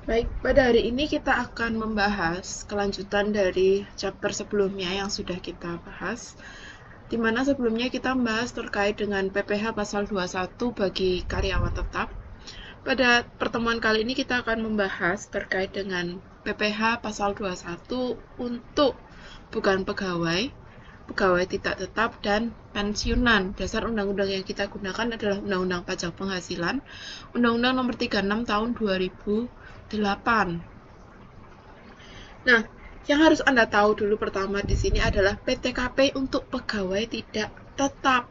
Baik, pada hari ini kita akan membahas kelanjutan dari chapter sebelumnya yang sudah kita bahas, di mana sebelumnya kita membahas terkait dengan PPh pasal 21 bagi karyawan tetap. Pada pertemuan kali ini kita akan membahas terkait dengan PPh pasal 21 untuk bukan pegawai, pegawai tidak tetap, dan pensiunan. Dasar undang-undang yang kita gunakan adalah Undang-Undang Pajak Penghasilan, Undang-Undang Nomor 36 Tahun 2008. Nah, yang harus Anda tahu dulu pertama di sini adalah PTKP untuk pegawai tidak tetap.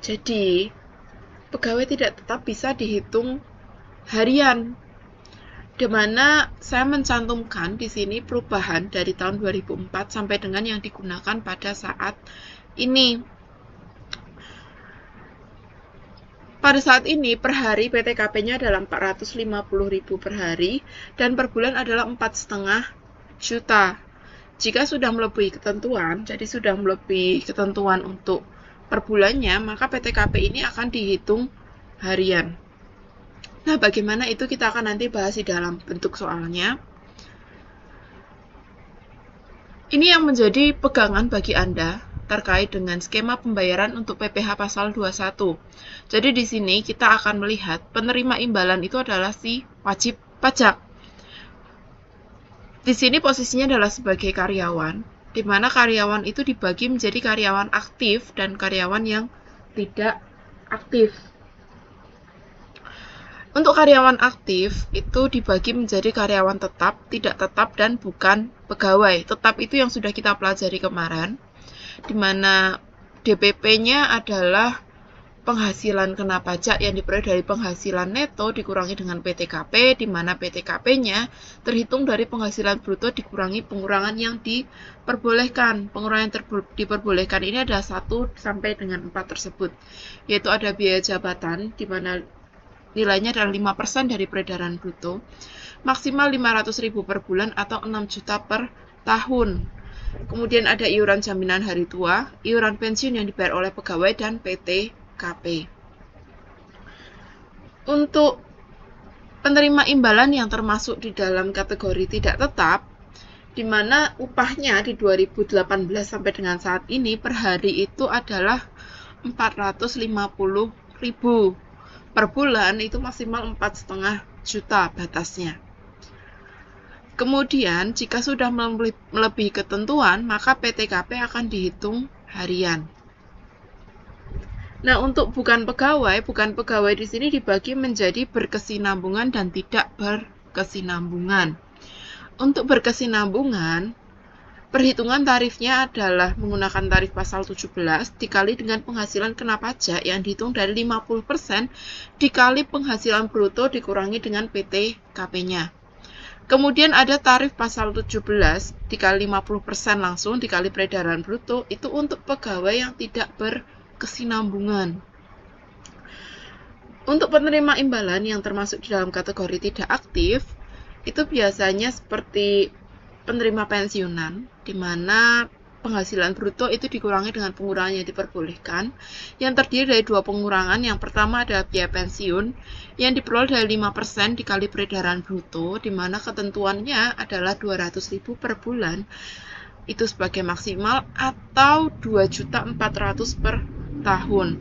Jadi, pegawai tidak tetap bisa dihitung harian, di mana saya mencantumkan di sini perubahan dari tahun 2004 sampai dengan yang digunakan pada saat ini. Pada saat ini per hari PTKP-nya adalah 450.000 per hari dan per bulan adalah 4,5 juta. Jika sudah melebihi ketentuan, jadi sudah melebihi ketentuan untuk per bulannya, maka PTKP ini akan dihitung harian. Nah, bagaimana itu kita akan nanti bahas di dalam bentuk soalnya. Ini yang menjadi pegangan bagi Anda terkait dengan skema pembayaran untuk PPh pasal 21. Jadi di sini kita akan melihat penerima imbalan itu adalah si wajib pajak. Di sini posisinya adalah sebagai karyawan, di mana karyawan itu dibagi menjadi karyawan aktif dan karyawan yang tidak aktif. Untuk karyawan aktif itu dibagi menjadi karyawan tetap, tidak tetap, dan bukan pegawai. Tetap itu yang sudah kita pelajari kemarin, di mana DPP-nya adalah penghasilan kena pajak yang diperoleh dari penghasilan neto dikurangi dengan PTKP, di mana PTKP-nya terhitung dari penghasilan bruto dikurangi pengurangan yang diperbolehkan. Pengurangan yang diperbolehkan ini ada 1 sampai dengan 4 tersebut, yaitu ada biaya jabatan, di mana nilainya adalah 5% dari peredaran bruto, maksimal 500.000 per bulan atau 6 juta per tahun. Kemudian ada iuran jaminan hari tua, iuran pensiun yang dibayar oleh pegawai, dan PTKP. Untuk penerima imbalan yang termasuk di dalam kategori tidak tetap, di mana upahnya di 2018 sampai dengan saat ini per hari itu adalah 450.000. Per bulan itu maksimal 4,5 juta batasnya. Kemudian, jika sudah melebihi ketentuan, maka PTKP akan dihitung harian. Nah, untuk bukan pegawai di sini dibagi menjadi berkesinambungan dan tidak berkesinambungan. Untuk berkesinambungan, perhitungan tarifnya adalah menggunakan tarif pasal 17 dikali dengan penghasilan kena pajak yang dihitung dari 50% dikali penghasilan bruto dikurangi dengan PTKP-nya. Kemudian ada tarif pasal 17 dikali 50% langsung dikali peredaran bruto, itu untuk pegawai yang tidak berkesinambungan. Untuk penerima imbalan yang termasuk di dalam kategori tidak aktif, itu biasanya seperti penerima pensiunan, di mana penghasilan bruto itu dikurangi dengan pengurangan yang diperbolehkan, yang terdiri dari 2 pengurangan. Yang pertama adalah biaya pensiun, yang diperoleh dari 5% dikali peredaran bruto, di mana ketentuannya adalah 200.000 per bulan, itu sebagai maksimal, atau 2.400.000 per tahun.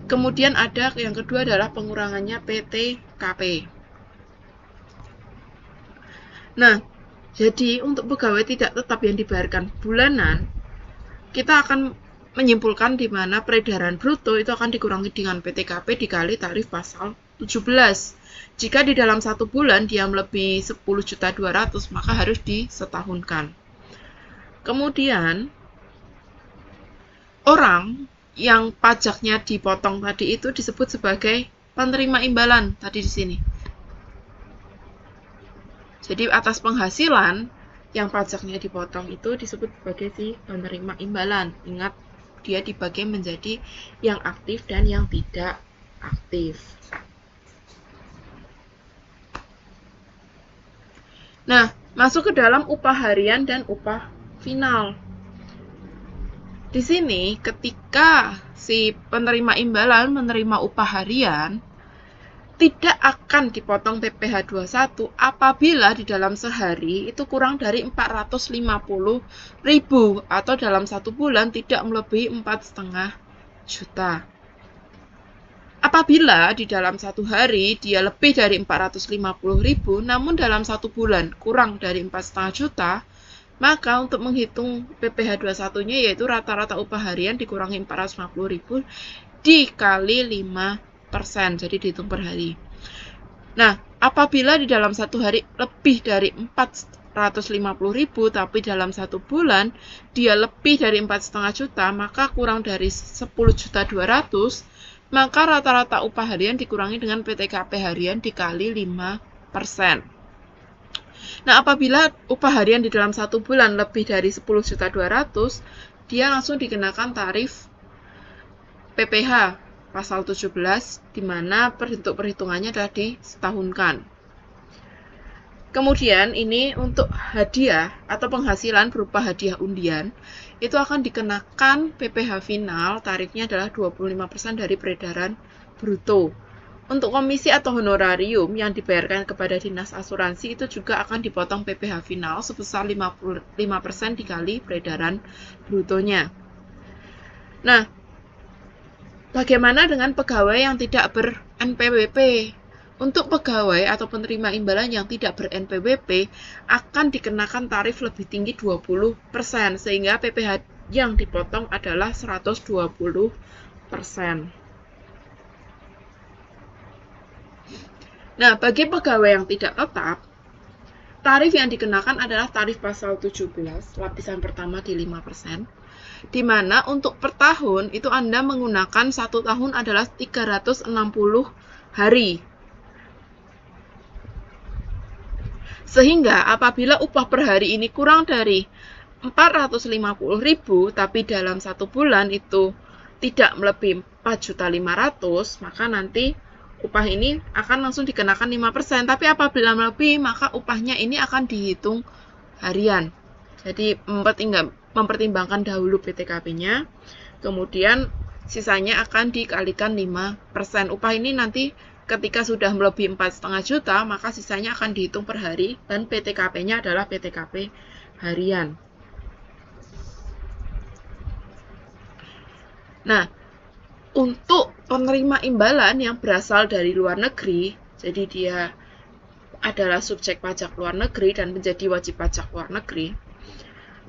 Kemudian ada yang kedua adalah pengurangannya PTKP. Nah, jadi untuk pegawai tidak tetap yang dibayarkan bulanan, kita akan menyimpulkan di mana peredaran bruto itu akan dikurangi dengan PTKP dikali tarif pasal 17. Jika di dalam 1 bulan dia melebihi 10.200.000, maka harus disetahunkan. Kemudian, orang yang pajaknya dipotong tadi itu disebut sebagai penerima imbalan tadi di sini. Jadi atas penghasilan yang pajaknya dipotong itu disebut sebagai si penerima imbalan. Ingat, dia dibagi menjadi yang aktif dan yang tidak aktif. Nah, masuk ke dalam upah harian dan upah final. Di sini ketika si penerima imbalan menerima upah harian, tidak akan dipotong PPh 21 apabila di dalam sehari itu kurang dari 450.000 atau dalam 1 bulan tidak melebihi 4,5 juta. Apabila di dalam 1 hari dia lebih dari 450.000 namun dalam 1 bulan kurang dari 4,5 juta, maka untuk menghitung PPh 21-nya yaitu rata-rata upah harian dikurangi 450.000 dikali 5%, jadi dihitung per hari. Nah, apabila di dalam 1 hari lebih dari 450.000 tapi dalam 1 bulan dia lebih dari 4,5 juta, maka kurang dari 10.200.000, maka rata-rata upah harian dikurangi dengan PTKP harian dikali 5%. Nah, apabila upah harian di dalam 1 bulan lebih dari 10.200.000, dia langsung dikenakan tarif PPh pasal 17, di mana bentuk perhitungannya adalah disetahunkan. Kemudian ini untuk hadiah atau penghasilan berupa hadiah undian, itu akan dikenakan PPh final, tarifnya adalah 25% dari peredaran bruto. Untuk komisi atau honorarium yang dibayarkan kepada dinas asuransi itu juga akan dipotong PPh final sebesar 55% dikali peredaran brutonya. Nah, bagaimana dengan pegawai yang tidak ber-NPWP? Untuk pegawai atau penerima imbalan yang tidak ber-NPWP akan dikenakan tarif lebih tinggi 20%, sehingga PPh yang dipotong adalah 120%. Nah, bagi pegawai yang tidak tetap, tarif yang dikenakan adalah tarif pasal 17, lapisan pertama di 5%, di mana untuk per tahun itu Anda menggunakan 1 tahun adalah 360 hari. Sehingga apabila upah per hari ini kurang dari 450.000 tapi dalam 1 bulan itu tidak melebihi 4.500.000, maka nanti upah ini akan langsung dikenakan 5%. Tapi apabila melebihi, maka upahnya ini akan dihitung harian. Jadi mempertimbangkan dahulu PTKP-nya, kemudian sisanya akan dikalikan 5%. Upah ini nanti ketika sudah melebihi 4,5 juta, maka sisanya akan dihitung per hari dan PTKP-nya adalah PTKP harian. Nah, untuk penerima imbalan yang berasal dari luar negeri, jadi dia adalah subjek pajak luar negeri dan menjadi wajib pajak luar negeri,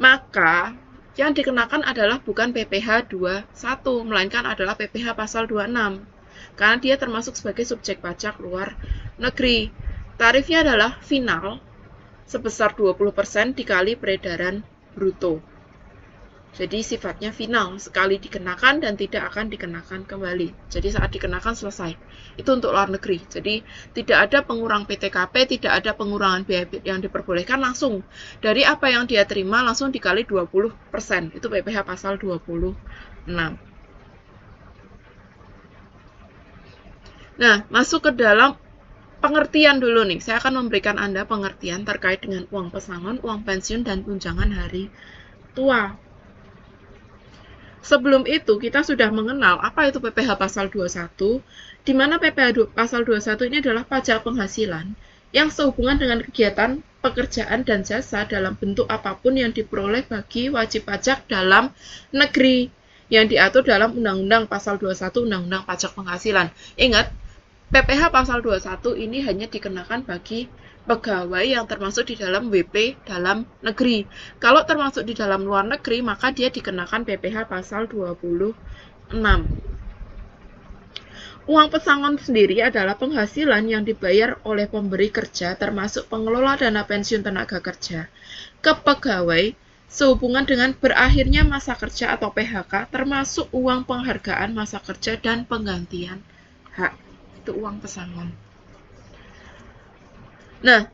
maka yang dikenakan adalah bukan PPh 21, melainkan adalah PPh pasal 26. Karena dia termasuk sebagai subjek pajak luar negeri. Tarifnya adalah final sebesar 20% dikali peredaran bruto. Jadi sifatnya final, sekali dikenakan dan tidak akan dikenakan kembali. Jadi saat dikenakan selesai. Itu untuk luar negeri. Jadi tidak ada pengurang PTKP, tidak ada pengurangan biaya yang diperbolehkan, langsung dari apa yang dia terima langsung dikali 20%. Itu PPh pasal 26. Nah, masuk ke dalam pengertian dulu nih. Saya akan memberikan Anda pengertian terkait dengan uang pesangon, uang pensiun, dan tunjangan hari tua. Sebelum itu, kita sudah mengenal apa itu PPh pasal 21, di mana PPh pasal 21 ini adalah pajak penghasilan yang sehubungan dengan kegiatan pekerjaan dan jasa dalam bentuk apapun yang diperoleh bagi wajib pajak dalam negeri yang diatur dalam Undang-Undang pasal 21 Undang-Undang Pajak Penghasilan. Ingat, PPh pasal 21 ini hanya dikenakan bagi pegawai yang termasuk di dalam WP dalam negeri. Kalau termasuk di dalam luar negeri, maka dia dikenakan PPh pasal 26. Uang pesangon sendiri adalah penghasilan yang dibayar oleh pemberi kerja termasuk pengelola dana pensiun tenaga kerja ke pegawai sehubungan dengan berakhirnya masa kerja atau PHK, termasuk uang penghargaan masa kerja dan penggantian hak. Itu uang pesangon. Nah,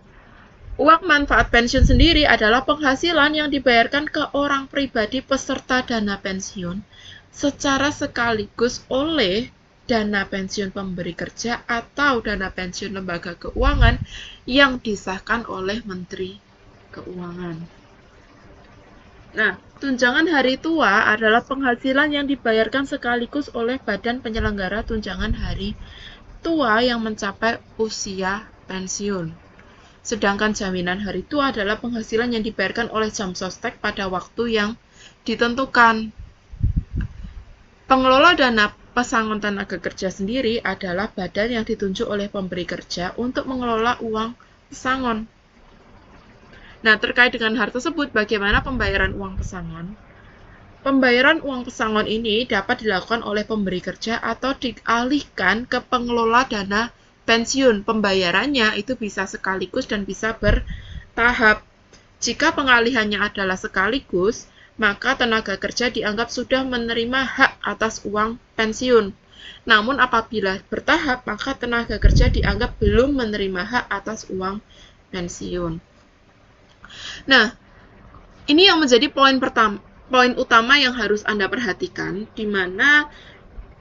uang manfaat pensiun sendiri adalah penghasilan yang dibayarkan ke orang pribadi peserta dana pensiun secara sekaligus oleh dana pensiun pemberi kerja atau dana pensiun lembaga keuangan yang disahkan oleh Menteri Keuangan. Nah, tunjangan hari tua adalah penghasilan yang dibayarkan sekaligus oleh Badan Penyelenggara Tunjangan Hari tua yang mencapai usia pensiun. Sedangkan jaminan hari tua adalah penghasilan yang dibayarkan oleh jam sostek pada waktu yang ditentukan. Pengelola dana pesangon tenaga kerja sendiri adalah badan yang ditunjuk oleh pemberi kerja untuk mengelola uang pesangon. Nah, terkait dengan hal tersebut, bagaimana pembayaran uang pesangon? Pembayaran uang pesangon ini dapat dilakukan oleh pemberi kerja atau dialihkan ke pengelola dana pensiun. Pembayarannya itu bisa sekaligus dan bisa bertahap. Jika pengalihannya adalah sekaligus, maka tenaga kerja dianggap sudah menerima hak atas uang pensiun. Namun apabila bertahap, maka tenaga kerja dianggap belum menerima hak atas uang pensiun. Nah, ini yang menjadi poin utama yang harus Anda perhatikan, di mana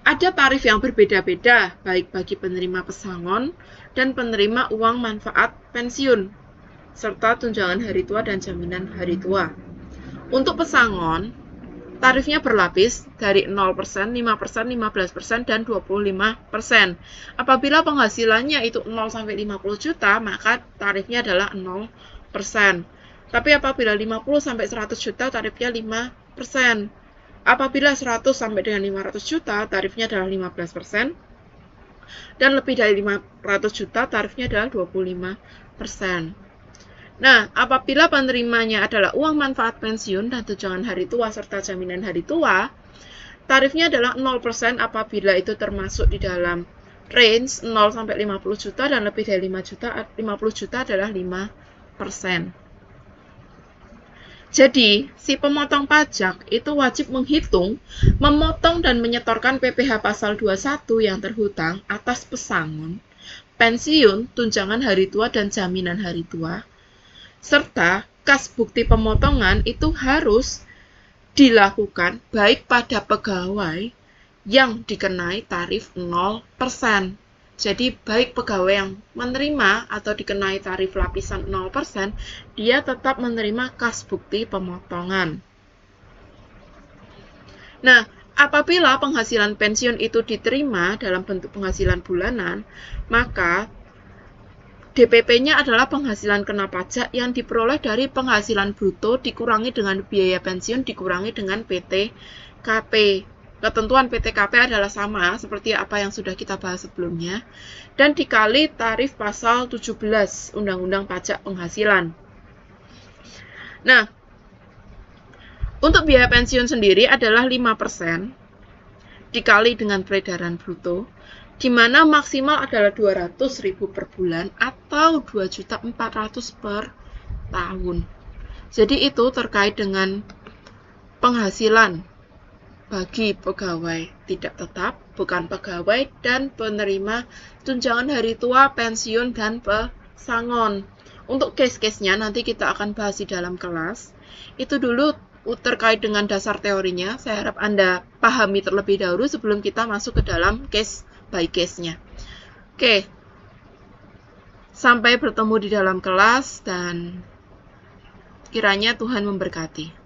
ada tarif yang berbeda-beda, baik bagi penerima pesangon dan penerima uang manfaat pensiun, serta tunjangan hari tua dan jaminan hari tua. Untuk pesangon, tarifnya berlapis dari 0%, 5%, 15%, dan 25%. Apabila penghasilannya itu 0 sampai 50 juta, maka tarifnya adalah 0%. Tapi apabila 50 sampai 100 juta, tarifnya 5%. Apabila 100 sampai dengan 500 juta, tarifnya adalah 15%. Dan lebih dari 500 juta, tarifnya adalah 25%. Nah, apabila penerimanya adalah uang manfaat pensiun dan tunjangan hari tua serta jaminan hari tua, tarifnya adalah 0% apabila itu termasuk di dalam range 0 sampai 50 juta dan lebih dari 50 juta adalah 5%. Jadi, si pemotong pajak itu wajib menghitung, memotong dan menyetorkan PPh pasal 21 yang terhutang atas pesangon, pensiun, tunjangan hari tua dan jaminan hari tua, serta kas bukti pemotongan itu harus dilakukan baik pada pegawai yang dikenai tarif 0%. Jadi baik pegawai yang menerima atau dikenai tarif lapisan 0%, dia tetap menerima kas bukti pemotongan. Nah, apabila penghasilan pensiun itu diterima dalam bentuk penghasilan bulanan, maka DPP-nya adalah penghasilan kena pajak yang diperoleh dari penghasilan bruto dikurangi dengan biaya pensiun dikurangi dengan PTKP. Ketentuan PTKP adalah sama seperti apa yang sudah kita bahas sebelumnya dan dikali tarif pasal 17 Undang-Undang Pajak Penghasilan. Nah, untuk biaya pensiun sendiri adalah 5% dikali dengan peredaran bruto, di mana maksimal adalah 200.000 per bulan atau 2.400.000 per tahun. Jadi itu terkait dengan penghasilan bagi pegawai tidak tetap, bukan pegawai, dan penerima tunjangan hari tua, pensiun, dan pesangon. Untuk case-case-nya nanti kita akan bahas di dalam kelas. Itu dulu terkait dengan dasar teorinya. Saya harap Anda pahami terlebih dahulu sebelum kita masuk ke dalam case by case-nya. Oke. Sampai bertemu di dalam kelas dan kiranya Tuhan memberkati.